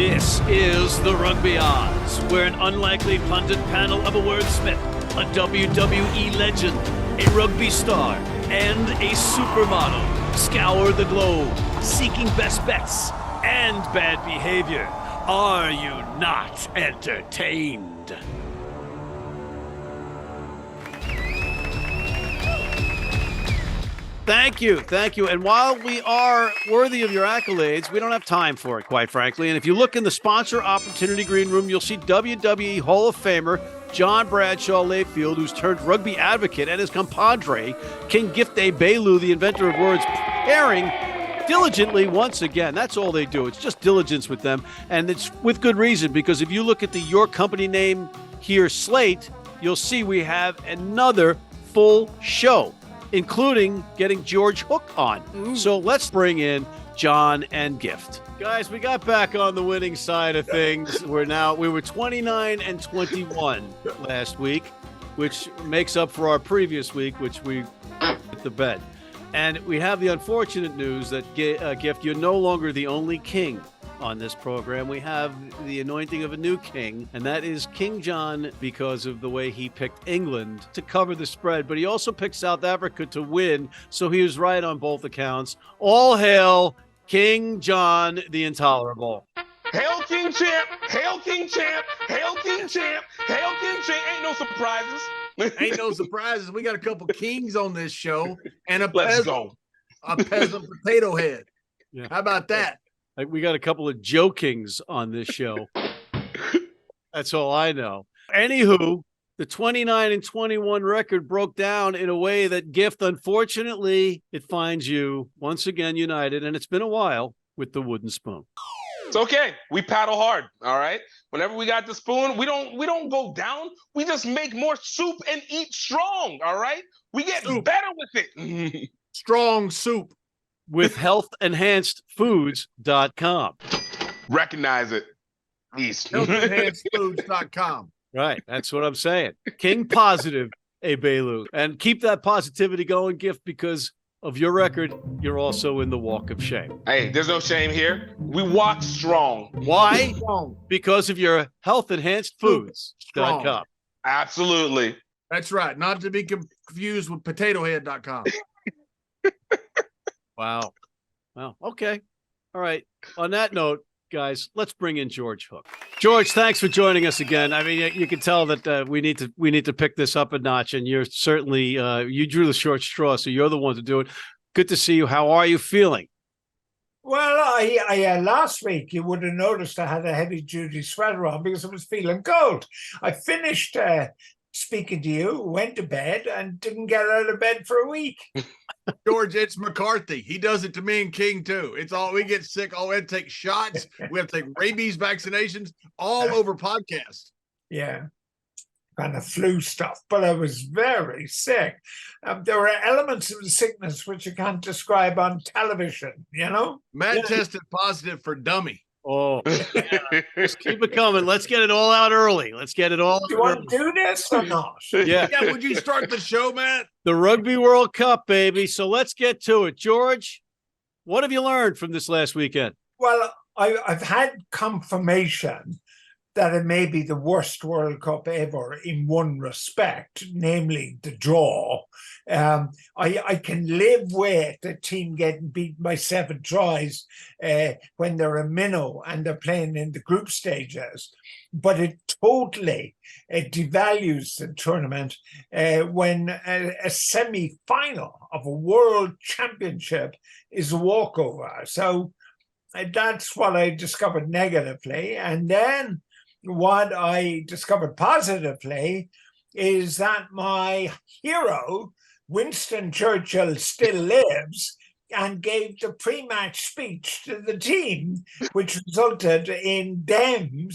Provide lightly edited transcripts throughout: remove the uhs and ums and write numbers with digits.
This is the Rugby Odds, where an unlikely pundit panel of a wordsmith, a WWE legend, a rugby star, and a supermodel scour the globe, seeking best bets and bad behavior. Are you not entertained? Thank you. And while we are worthy of your accolades, we don't have time for it, quite frankly. And if you look in the sponsor opportunity green room, you'll see WWE Hall of Famer John Bradshaw Layfield, who's turned rugby advocate, and his compadre, King Gift Egbelu, the inventor of words, preparing diligently once again. That's all they do. It's just diligence with them. And it's with good reason, because if you look at the Your Company Name Here slate, you'll see we have another full show, including getting George Hook on. So let's bring in John and Gift. Guys, we got back on the winning side of things. We were 29 and 21 last week, which makes up for our previous week, which we hit the bed. And we have the unfortunate news that, Gift, you're no longer the only king on this program. We have the anointing of a new king, and that is King John, because of the way he picked England to cover the spread, but he also picked South Africa to win, so he was right on both accounts. All hail King John the Intolerable. Hail King Champ, hail King Champ, hail King Champ, hail King Champ. Ain't no surprises. Ain't no surprises. We got a couple kings on this show and a Let's peasant potato head. Yeah. How about that? We got a couple of Joe Kings on this show. That's all I know. Anywho, the 29 and 21 record broke down in a way that, Gift, unfortunately, it finds you once again united, and it's been a while, with the wooden spoon. It's okay. We paddle hard. All right. Whenever we got the spoon, we don't go down. We just make more soup and eat strong. All right. We get better with it. Strong soup. With healthenhancedfoods.com. Recognize it. East. Healthenhancedfoods.com. Right. That's what I'm saying. King Positive Egbelu. And keep that positivity going, Gift, because of your record, you're also in the walk of shame. Hey, there's no shame here. We walk strong. Why? Because of your healthenhancedfoods.com. Absolutely. That's right. Not to be confused with potatohead.com. Wow. Okay. All right. On that note, guys, let's bring in George Hook. George, thanks for joining us again. I mean, you can tell that we need to pick this up a notch, and you're certainly you drew the short straw, so you're the one to do it. Good to see you. How are you feeling? Well, I last week you would have noticed I had a heavy-duty sweater on because I was feeling cold. I finished speaking to you, went to bed, and didn't get out of bed for a week. George, it's McCarthy. He does it to me and King too. It's all, we get sick. We have to take shots. We have to take rabies vaccinations all over podcasts. Yeah, kind of flu stuff. But I was very sick. There were elements of the sickness which you can't describe on television, you know? Matt tested positive for dummy. Oh, yeah. Just keep it coming. Let's get it all out early. Let's get it all out. Do you want to do this or not? Yeah. Would you start the show, Matt? The Rugby World Cup, baby. So let's get to it. George, what have you learned from this last weekend? Well, I've had confirmation that it may be the worst World Cup ever in one respect, namely the draw. I can live with a team getting beaten by 7 tries when they're a minnow and they're playing in the group stages. But it totally devalues the tournament when a semi-final of a world championship is a walkover. So that's what I discovered negatively. And then what I discovered positively is that my hero, Winston Churchill, still lives and gave the pre-match speech to the team, which resulted in them,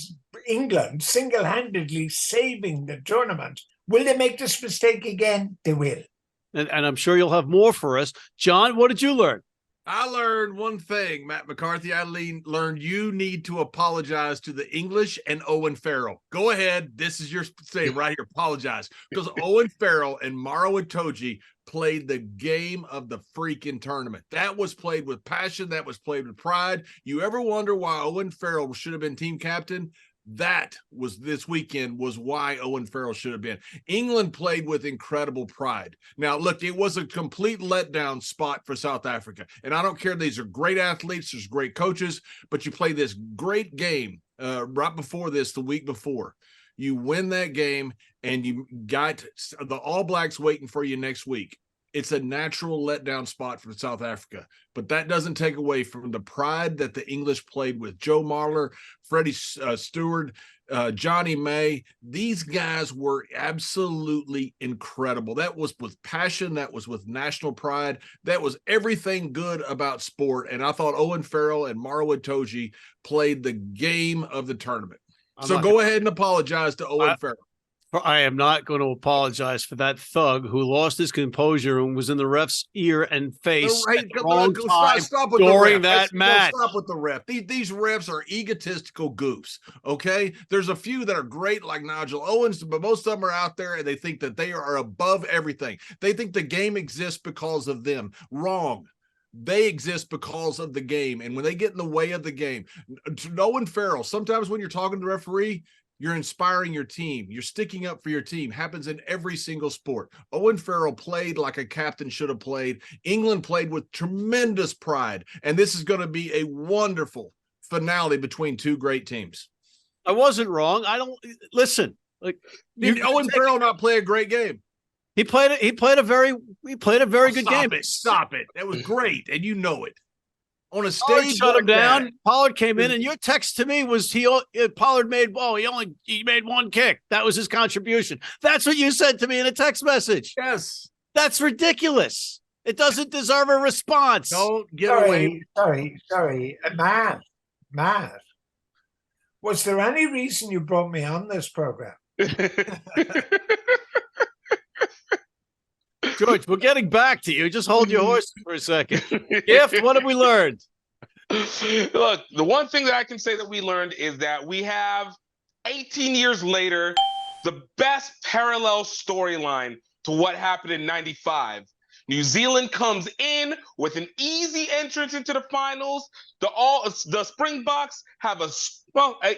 England, single-handedly saving the tournament. Will they make this mistake again? They will. And I'm sure you'll have more for us. John, what did you learn? I learned one thing, Matt McCarthy. Learned you need to apologize to the English and Owen Farrell. Go ahead. This is your say right here. Apologize. Because Owen Farrell and Maro Itoje played the game of the freaking tournament. That was played with passion. That was played with pride. You ever wonder why Owen Farrell should have been team captain? That was this weekend was why Owen Farrell should have been. England played with incredible pride. Now, look, it was a complete letdown spot for South Africa. And I don't care. These are great athletes. There's great coaches, but you play this great game right before this, the week before. You win that game and you got the All Blacks waiting for you next week. It's a natural letdown spot for South Africa, but that doesn't take away from the pride that the English played with. Joe Marler, Freddie Stewart, Johnny May. These guys were absolutely incredible. That was with passion. That was with national pride. That was everything good about sport. And I thought Owen Farrell and Maro Itoje played the game of the tournament. So go ahead and apologize to Owen Farrell. I am not going to apologize for that thug who lost his composure and was in the ref's ear and face at the wrong time during that match. Stop with the ref. These refs are egotistical goofs, okay? There's a few that are great like Nigel Owens, but most of them are out there and they think that they are above everything. They think the game exists because of them. Wrong. They exist because of the game. And when they get in the way of the game, Owen Farrell, sometimes when you're talking to the referee, you're inspiring your team. You're sticking up for your team. Happens in every single sport. Owen Farrell played like a captain should have played. England played with tremendous pride. And this is going to be a wonderful finale between two great teams. I wasn't wrong. I don't listen. Like, did Owen Farrell not play a great game? He played a very good game. Stop it. That was great. And you know it. On a stage, Pollard shut him down. Pollard came in, and your text to me was Pollard made he made one kick. That was his contribution. That's what you said to me in a text message. Yes, that's ridiculous. It doesn't deserve a response. Don't get away. Sorry, Matt. Was there any reason you brought me on this program? George, we're getting back to you. Just hold your horses for a second. Gift, what have we learned? Look, the one thing that I can say that we learned is that we have 18 years later, the best parallel storyline to what happened in 95. New Zealand comes in with an easy entrance into the finals. The Springboks have an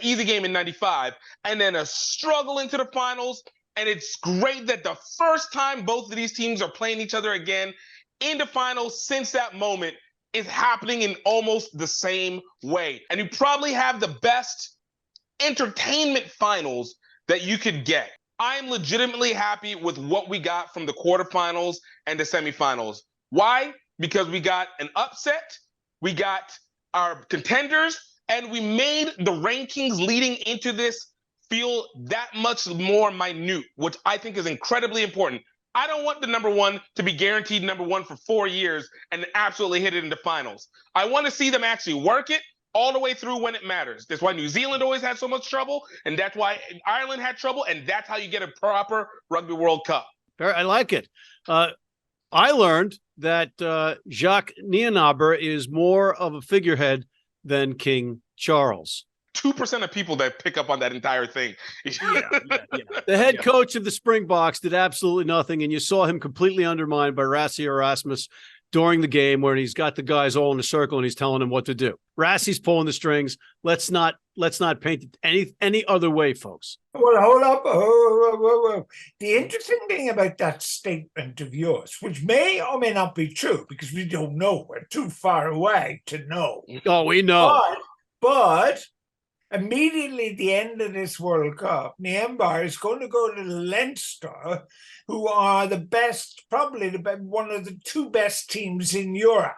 easy game in 95 and then a struggle into the finals. And it's great that the first time both of these teams are playing each other again in the finals since that moment is happening in almost the same way. And you probably have the best entertainment finals that you could get. I'm legitimately happy with what we got from the quarterfinals and the semifinals. Why? Because we got an upset, we got our contenders, and we made the rankings leading into this feel that much more minute, which I think is incredibly important. I don't want the number one to be guaranteed number one for 4 years and absolutely hit it in the finals. I want to see them actually work it all the way through when it matters. That's why New Zealand always had so much trouble, and that's why Ireland had trouble, and that's how you get a proper Rugby World Cup. I like it. I learned that Jacques Nienaber is more of a figurehead than King Charles. 2% of people that pick up on that entire thing. Yeah. The head coach of the Springboks did absolutely nothing, and you saw him completely undermined by Rassie Erasmus during the game, where he's got the guys all in a circle and he's telling them what to do. Rassie's pulling the strings. Let's not paint it any other way, folks. Well, hold up. Whoa. The interesting thing about that statement of yours, which may or may not be true because we don't know, we're too far away to know. Oh, we know. But immediately at the end of this World Cup, Nienaber is going to go to Leinster, who are the best, probably one of the two best teams in Europe.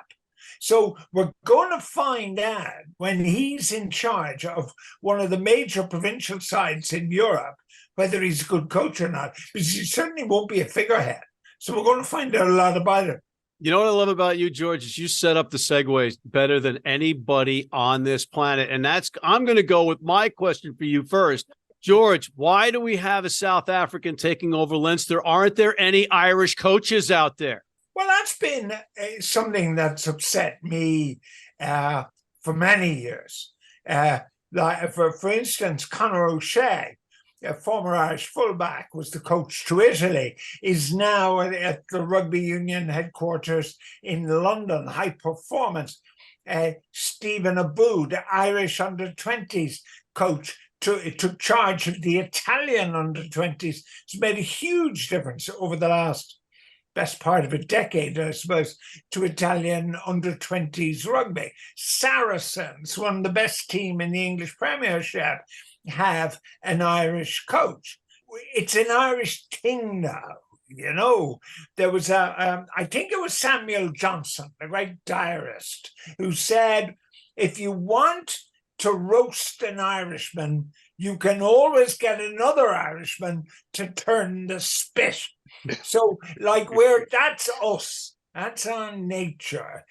So we're going to find out when he's in charge of one of the major provincial sides in Europe, whether he's a good coach or not, because he certainly won't be a figurehead. So we're going to find out a lot about it. You know what I love about you, George, is you set up the segues better than anybody on this planet. And I'm going to go with my question for you first. George, why do we have a South African taking over Leinster? Aren't there any Irish coaches out there? Well, that's been something that's upset me for many years. Like for instance, Conor O'Shea, a former Irish fullback, was the coach to Italy, is now at the Rugby Union headquarters in London, high performance. Stephen Abu, the Irish under-20s coach, took charge of the Italian under-20s. It's made a huge difference over the last best part of a decade, I suppose, to Italian under-20s rugby. Saracens, one of the best team in the English Premiership, have an Irish coach. It's an Irish thing now. You know, there was I think it was Samuel Johnson, the great diarist, who said, if you want to roast an Irishman, you can always get another Irishman to turn the spit. So, like, that's us. That's our nature.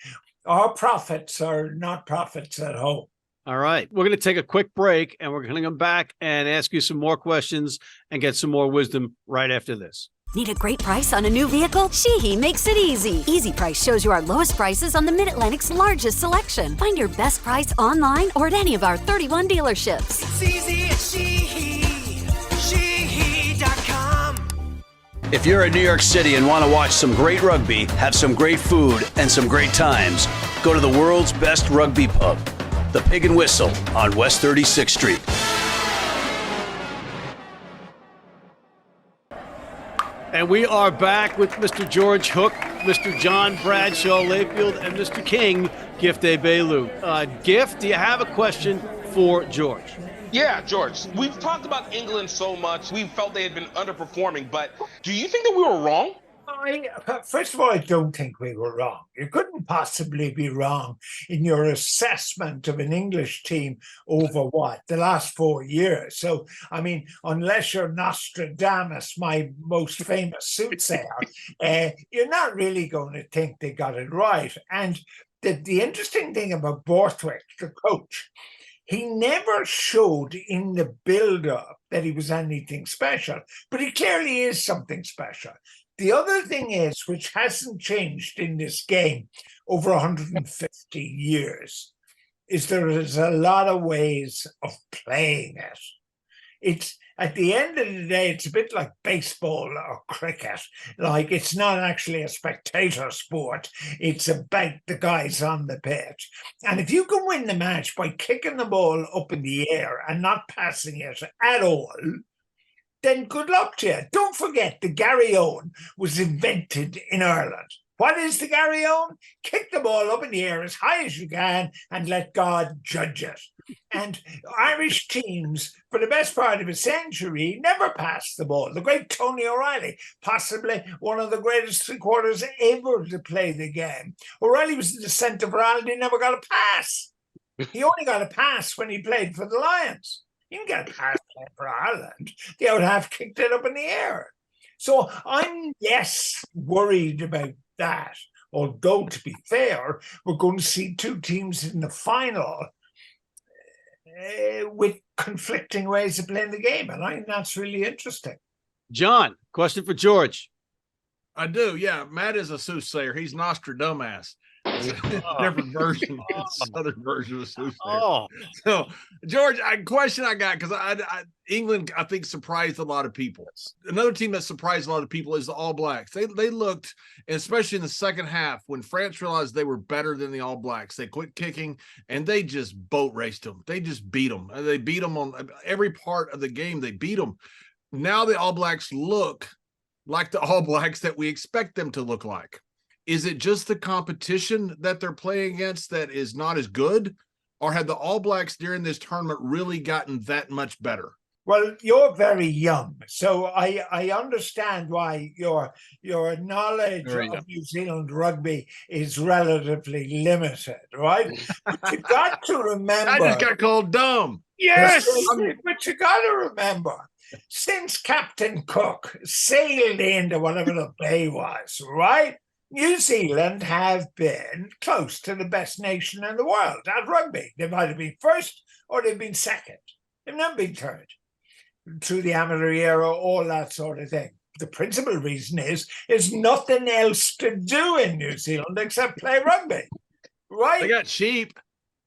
Our prophets are not prophets at home. All right. We're going to take a quick break, and we're going to come back and ask you some more questions and get some more wisdom right after this. Need a great price on a new vehicle? Sheehy makes it easy. Easy Price shows you our lowest prices on the Mid-Atlantic's largest selection. Find your best price online or at any of our 31 dealerships. It's easy at Sheehy. Sheehy.com. If you're in New York City and want to watch some great rugby, have some great food, and some great times, go to the world's best rugby pub, the Pig and Whistle on West 36th Street. And we are back with Mr. George Hook, Mr. John Bradshaw Layfield, and Mr. King, Gift Egbelu. Gift, do you have a question for George? Yeah, George, we've talked about England so much. We felt they had been underperforming, but do you think that we were wrong? First of all, I don't think we were wrong. You couldn't possibly be wrong in your assessment of an English team over the last 4 years. So, I mean, unless you're Nostradamus, my most famous soothsayer, you're not really going to think they got it right. And the interesting thing about Borthwick, the coach, he never showed in the build-up that he was anything special, but he clearly is something special. The other thing is, which hasn't changed in this game over 150 years, is there is a lot of ways of playing it. It's at the end of the day, it's a bit like baseball or cricket. Like, it's not actually a spectator sport. It's about the guys on the pitch. And if you can win the match by kicking the ball up in the air and not passing it at all, then good luck to you. Don't forget, the Gary Owen was invented in Ireland. What is the Gary Owen? Kick the ball up in the air as high as you can and let God judge it. And Irish teams, for the best part of a century, never passed the ball. The great Tony O'Reilly, possibly one of the greatest three-quarters ever to play the game. O'Reilly was in the centre for Ireland. He never got a pass. He only got a pass when he played for the Lions. You can get a pass for Ireland. They would have kicked it up in the air. So I'm less worried about that. Although, to be fair, we're going to see two teams in the final with conflicting ways of playing the game. And I think that's really interesting. John, question for George. I do, yeah. Matt is a soothsayer. He's Nostradamus. Different version, southern version of soothsayer. Oh, so George, a question I got, because England, I think, surprised a lot of people. Another team that surprised a lot of people is the All Blacks. They looked, especially in the second half, when France realized they were better than the All Blacks, they quit kicking and they just boat raced them. They just beat them. They beat them on every part of the game. They beat them. Now the All Blacks look like the All Blacks that we expect them to look like. Is it just the competition that they're playing against that is not as good? Or have the All Blacks during this tournament really gotten that much better? Well, you're very young, so I understand why your knowledge of New Zealand rugby is relatively limited, right? But you got to remember... I just got called dumb. Yes, but you got to remember, since Captain Cook sailed into whatever the bay was, right? New Zealand have been close to the best nation in the world at rugby. They've either been first or they've been second. They've never been third. Through the amateur era, all that sort of thing. the principal reason is there's nothing else to do in New Zealand except play rugby, right? They got sheep.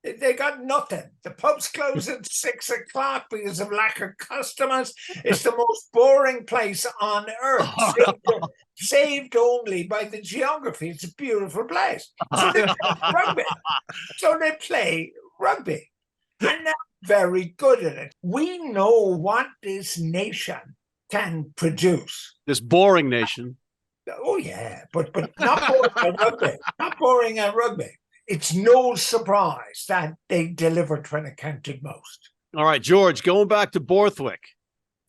They got nothing. The pubs close at 6 o'clock because of lack of customers. It's the most boring place on earth. Saved only by the geography. It's a beautiful place. So they play rugby. And they're very good at it. We know what this nation can produce. This boring nation. Oh, yeah, but not boring at rugby. Not boring at rugby. It's no surprise that they delivered when it counted most. All right, George, going back to Borthwick.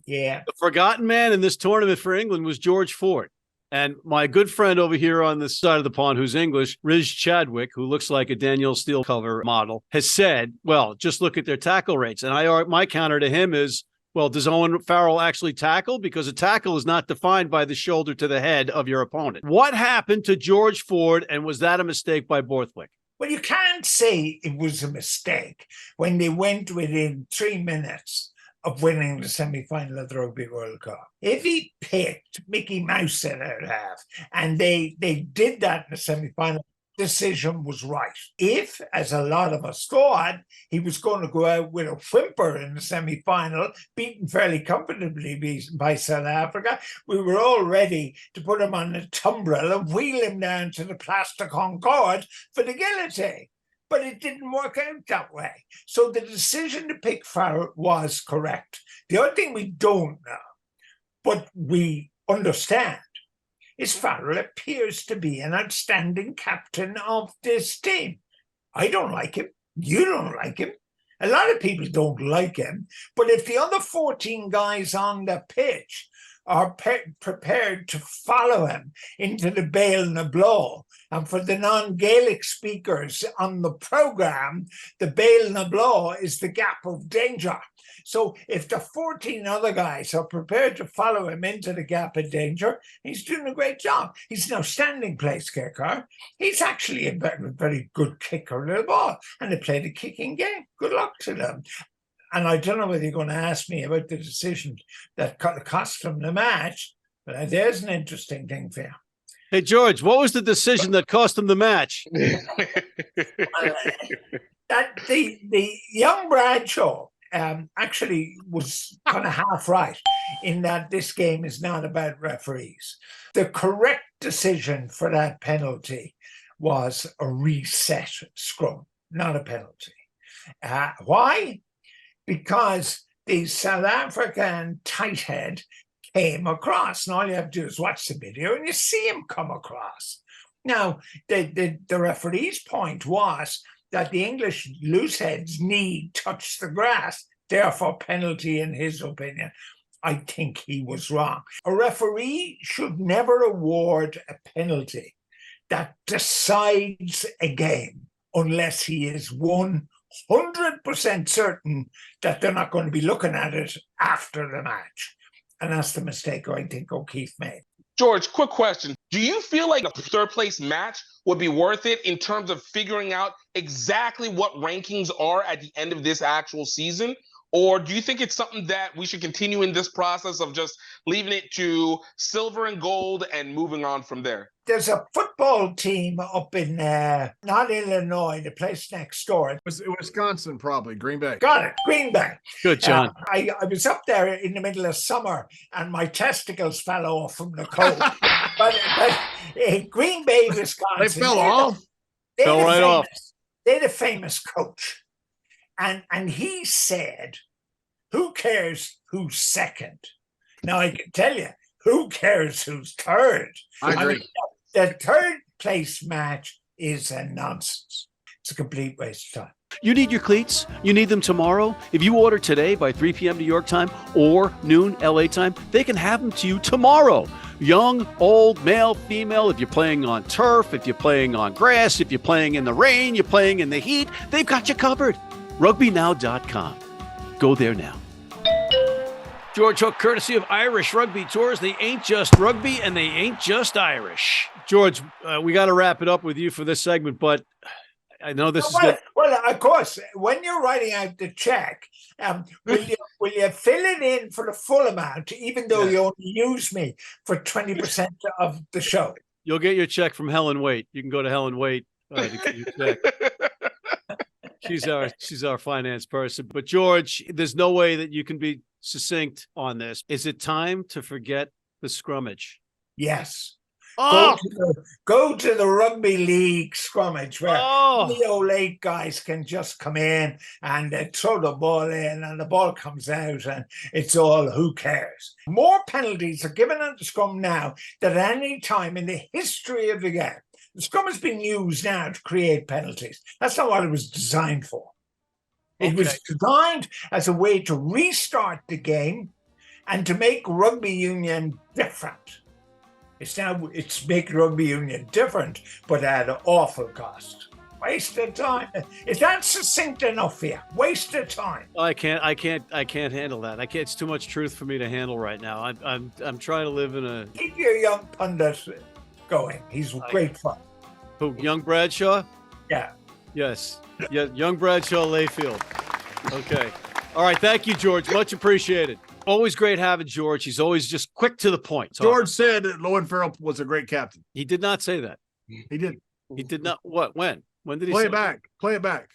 Yeah. The forgotten man in this tournament for England was George Ford. And my good friend over here on this side of the pond, who's English, Riz Chadwick, who looks like a Danielle Steele cover model, has said, well, just look at their tackle rates. And my counter to him is, well, does Owen Farrell actually tackle? Because a tackle is not defined by the shoulder to the head of your opponent. What happened to George Ford, and was that a mistake by Borthwick? Well, you can't say it was a mistake when they went within 3 minutes of winning the semi-final of the Rugby World Cup. If he picked Mickey Mouse in at half, and they did that in the semi-final, decision was right. If, as a lot of us thought, he was going to go out with a whimper in the semi-final, beaten fairly comfortably by South Africa, we were all ready to put him on the tumbril and wheel him down to the Place de Concorde for the guillotine. But it didn't work out that way. So the decision to pick Farrell was correct. The other thing we don't know, but we understand, is Farrell appears to be an outstanding captain of this team. I don't like him. You don't like him. A lot of people don't like him. But if the other 14 guys on the pitch are prepared to follow him into the Bail na Blow, and for the non-Gaelic speakers on the programme, the Bail na Blow is the gap of danger. So if the 14 other guys are prepared to follow him into the gap of danger, he's doing a great job. He's an outstanding place kicker. He's actually a very, very good kicker of the ball. And they played a kicking game. Good luck to them. And I don't know whether you're going to ask me about the decision that cost them the match, but there's an interesting thing for you. Hey, George, what was the decision that cost them the match? That the young Bradshaw actually was kind of half right in that this game is not about referees. The correct decision for that penalty was a reset scrum, not a penalty. Why? Because the South African tight head came across, and all you have to do is watch the video and you see him come across. Now, the referee's point was that the English loosehead's knee touched the grass, therefore penalty in his opinion. I think he was wrong. A referee should never award a penalty that decides a game unless he is 100% certain that they're not going to be looking at it after the match. And that's the mistake I think O'Keefe made. George, quick question. Do you feel like a third place match would be worth it in terms of figuring out exactly what rankings are at the end of this actual season? Or do you think it's something that we should continue in this process of just leaving it to silver and gold and moving on from there? There's a football team up in, not Illinois, the place next door. Wisconsin, probably. Green Bay. Got it. Green Bay. Good, John. I was up there in the middle of summer and my testicles fell off from the cold. but Green Bay, Wisconsin. They fell off? Fell right off. They're the famous coach. And he said, who cares who's second? Now, I can tell you, who cares who's third? I agree. mean, the third place match is a nonsense. It's a complete waste of time. You need your cleats? You need them tomorrow? If you order today by 3 p.m. New York time or noon LA time, they can have them to you tomorrow. Young, old, male, female, if you're playing on turf, if you're playing on grass, if you're playing in the rain, you're playing in the heat, they've got you covered. RugbyNow.com. Go there now. George Hook, courtesy of Irish Rugby Tours. They ain't just rugby and they ain't just Irish. George, we got to wrap it up with you for this segment, but I know this is well, good. well, of course, when you're writing out the check, will you fill it in for the full amount, even though you only use me for 20% of the show? You'll get your check from Helen Waite. You can go to Helen Waite to get your check. She's our finance person. But George, there's no way that you can be succinct on this. Is it time to forget the scrummage? Yes. Oh, Go to the rugby league scrummage where Oh. the old late guys can just come in and throw the ball in, and the ball comes out, and it's all who cares. More penalties are given at the scrum now than at any time in the history of the game. The scrum has been used now to create penalties. That's not what it was designed for. It was designed as a way to restart the game and to make rugby union different. It's making rugby union different, but at an awful cost. Waste of time. Is that succinct enough for you? Waste of time. I can't handle that. It's too much truth for me to handle right now. I'm trying to live in a. Keep your young pundit going. He's great fun. Who, young Bradshaw? Yeah. Yes. Yeah, young Bradshaw Layfield. Okay. All right. Thank you, George. Much appreciated. Always great having George. He's always just quick to the point. George said that Owen Farrell was a great captain. He did not say that. He did. He did not. What? When? When did he Play say it back? Play it back.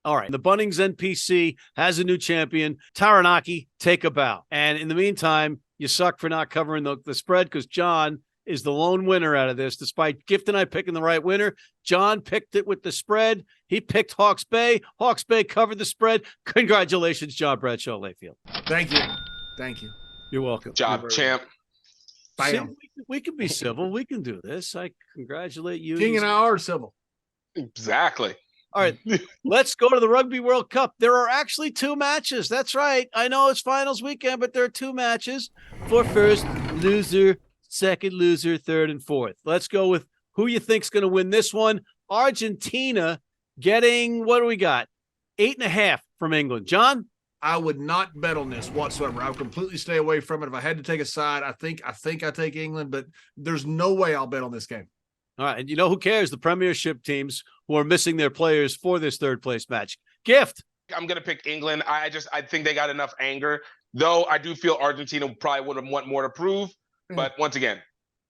All right. The Bunnings NPC has a new champion. Taranaki, take a bow. And in the meantime, you suck for not covering the spread because John is the lone winner out of this. Despite Gift and I picking the right winner, John picked it with the spread. He picked Hawke's Bay. Hawke's Bay covered the spread. Congratulations, John Bradshaw Layfield. Thank you. Thank you. You're welcome. Job, champ. Bam. We can be civil. We can do this. I congratulate you. King and I are civil. Exactly. All right, let's go to the Rugby World Cup. There are actually 2 matches. That's right. I know it's finals weekend, but there are 2 matches for first loser, second loser, third, and fourth. Let's go with who you think's going to win this one. Argentina getting, what do we got? 8.5 from England. John? I would not bet on this whatsoever. I would completely stay away from it. If I had to take a side, I think I take England, but there's no way I'll bet on this game. All right, and you know who cares? The Premiership teams who are missing their players for this third place match. Gift. I'm going to pick England. I think they got enough anger, though I do feel Argentina probably would have want more to prove. But once again,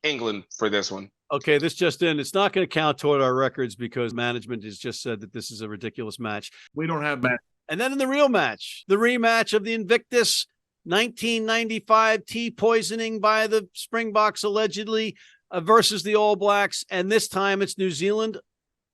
England for this one. Okay, this just in. It's not going to count toward our records because management has just said that this is a ridiculous match. We don't have match. And then in the real match, the rematch of the Invictus 1995 tea poisoning by the Springboks allegedly versus the All Blacks. And this time it's New Zealand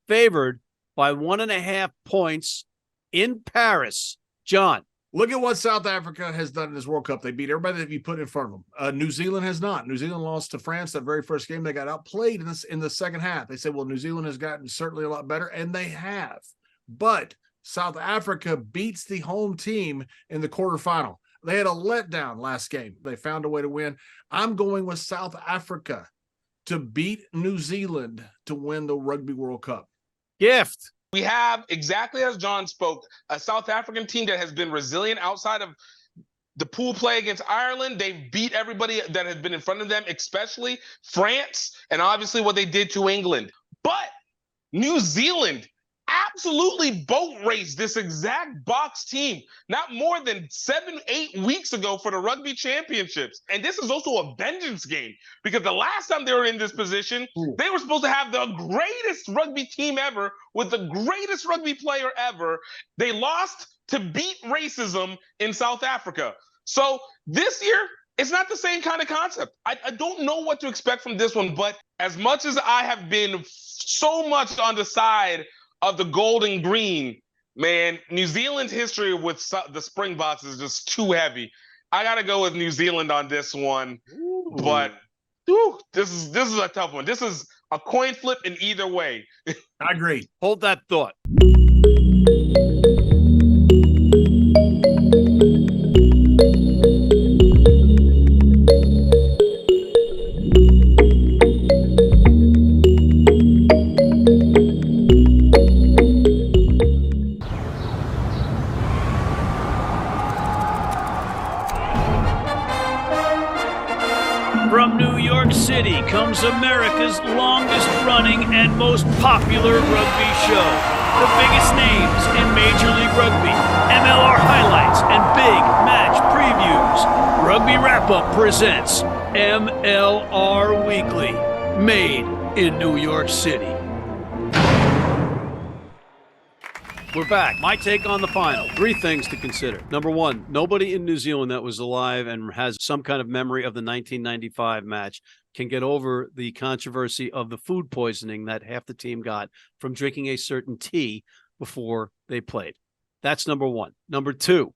favored by 1.5 points in Paris. John. Look at what South Africa has done in this World Cup. They beat everybody that you put in front of them. New Zealand has not. New Zealand lost to France that very first game. They got outplayed in the second half. They said, well, New Zealand has gotten certainly a lot better, and they have. But South Africa beats the home team in the quarterfinal. They had a letdown last game. They found a way to win. I'm going with South Africa to beat New Zealand to win the Rugby World Cup. Gift. We have, exactly as John spoke, a South African team that has been resilient outside of the pool play against Ireland. They've beat everybody that has been in front of them, especially France, and obviously what they did to England. But New Zealand absolutely boat raced this exact box team not more than 7-8 weeks ago for the Rugby Championships. And this is also a vengeance game because the last time they were in this position, they were supposed to have the greatest rugby team ever with the greatest rugby player ever. They lost to beat racism in South Africa. So this year, it's not the same kind of concept. I don't know what to expect from this one, but as much as I have been so much on the side of the gold and green, man, New Zealand's history with the Springboks is just too heavy. I got to go with New Zealand on this one. Ooh. But this is a tough one. This is a coin flip in either way. I agree. Hold that thought. York City comes America's longest running and most popular rugby show. The biggest names in Major League Rugby, MLR highlights, and big match previews. Rugby Wrap-Up presents MLR Weekly, made in New York City. We're back. My take on the final. 3 things to consider. Number 1, nobody in New Zealand that was alive and has some kind of memory of the 1995 match can get over the controversy of the food poisoning that half the team got from drinking a certain tea before they played. That's number 1. Number 2,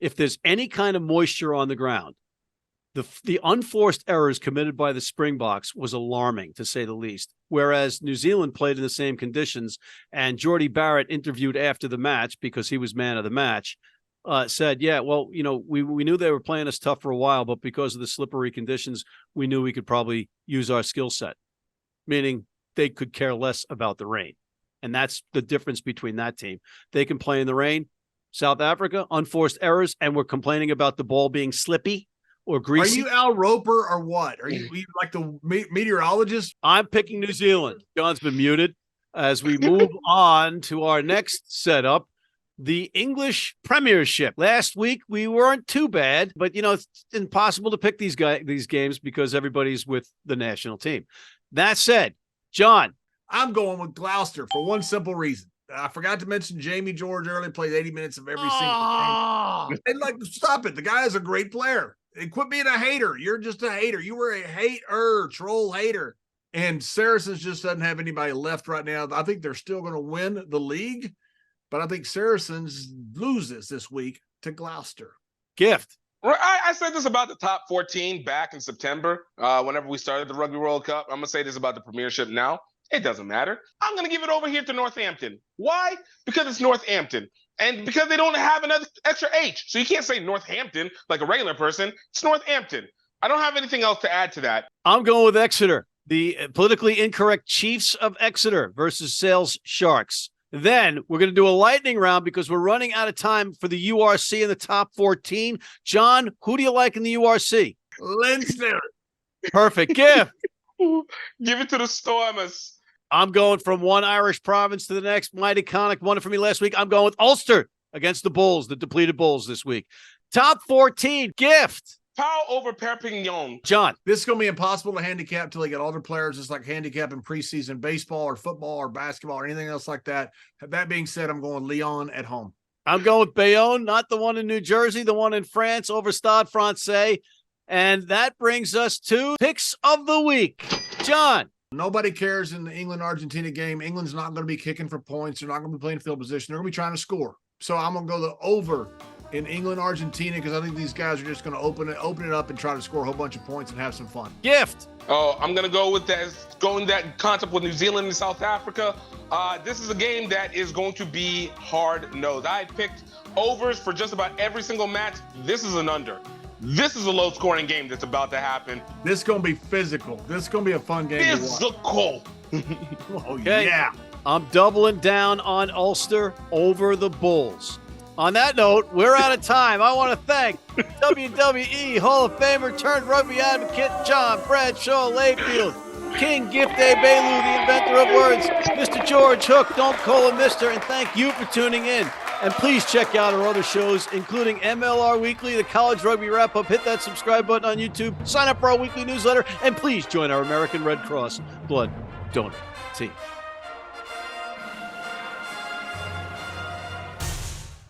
if there's any kind of moisture on the ground, the unforced errors committed by the Springboks was alarming, to say the least. Whereas New Zealand played in the same conditions, and Geordie Barrett, interviewed after the match because he was man of the match, said, yeah, well, you know, we knew they were playing us tough for a while, but because of the slippery conditions, we knew we could probably use our skill set, meaning they could care less about the rain. And that's the difference between that team. They can play in the rain. South Africa, unforced errors, and we're complaining about the ball being slippy or greasy. Are you Al Roper or what? Are you like the meteorologist? I'm picking New Zealand. John's been muted. As we move on to our next setup, the English Premiership. Last week, we weren't too bad, but, you know, it's impossible to pick these games because everybody's with the national team. That said, John. I'm going with Gloucester for one simple reason. I forgot to mention Jamie George earlier, played 80 minutes of every single game. And like, stop it. The guy is a great player. And quit being a hater. You're just a hater. You were a hater, troll hater. And Saracens just doesn't have anybody left right now. I think they're still going to win the league, but I think Saracens loses this week to Gloucester. Gift. I said this about the top 14 back in September, whenever we started the Rugby World Cup. I'm going to say this about the Premiership now. It doesn't matter. I'm going to give it over here to Northampton. Why? Because it's Northampton. And because they don't have another extra H. So you can't say Northampton like a regular person. It's Northampton. I don't have anything else to add to that. I'm going with Exeter. The politically incorrect Chiefs of Exeter versus Sales Sharks. Then we're going to do a lightning round because we're running out of time for the URC in the top 14. John, who do you like in the URC? Leinster. Perfect. Gift. Give it to the Stormers. I'm going from one Irish province to the next. Mighty Connick won it for me last week. I'm going with Ulster against the Bulls, the depleted Bulls this week. Top 14, Gift. Power over Perpignan. John. This is going to be impossible to handicap until they get all their players. It's like handicapping preseason baseball or football or basketball or anything else like that. That being said, I'm going Lyon at home. I'm going with Bayonne, not the one in New Jersey, the one in France over Stade Francais. And that brings us to picks of the week. John. Nobody cares in the England-Argentina game. England's not going to be kicking for points. They're not going to be playing field position. They're going to be trying to score. So I'm going to go the over in England-Argentina because I think these guys are just going to open it up and try to score a whole bunch of points and have some fun. Gift. Oh, I'm going to go with that concept with New Zealand and South Africa. This is a game that is going to be hard-nosed. I picked overs for just about every single match. This is an under. This is a low-scoring game that's about to happen. This is going to be physical. This is going to be a fun game to watch. Physical. Okay. Yeah. I'm doubling down on Ulster over the Bulls. On that note, we're out of time. I want to thank WWE Hall of Famer turned rugby advocate John Bradshaw Layfield, King Gift Egbelu, the inventor of words, Mr. George Hook, don't call him Mr., and thank you for tuning in. And please check out our other shows, including MLR Weekly, the College Rugby Wrap-Up. Hit that subscribe button on YouTube. Sign up for our weekly newsletter. And please join our American Red Cross Blood Donor Team.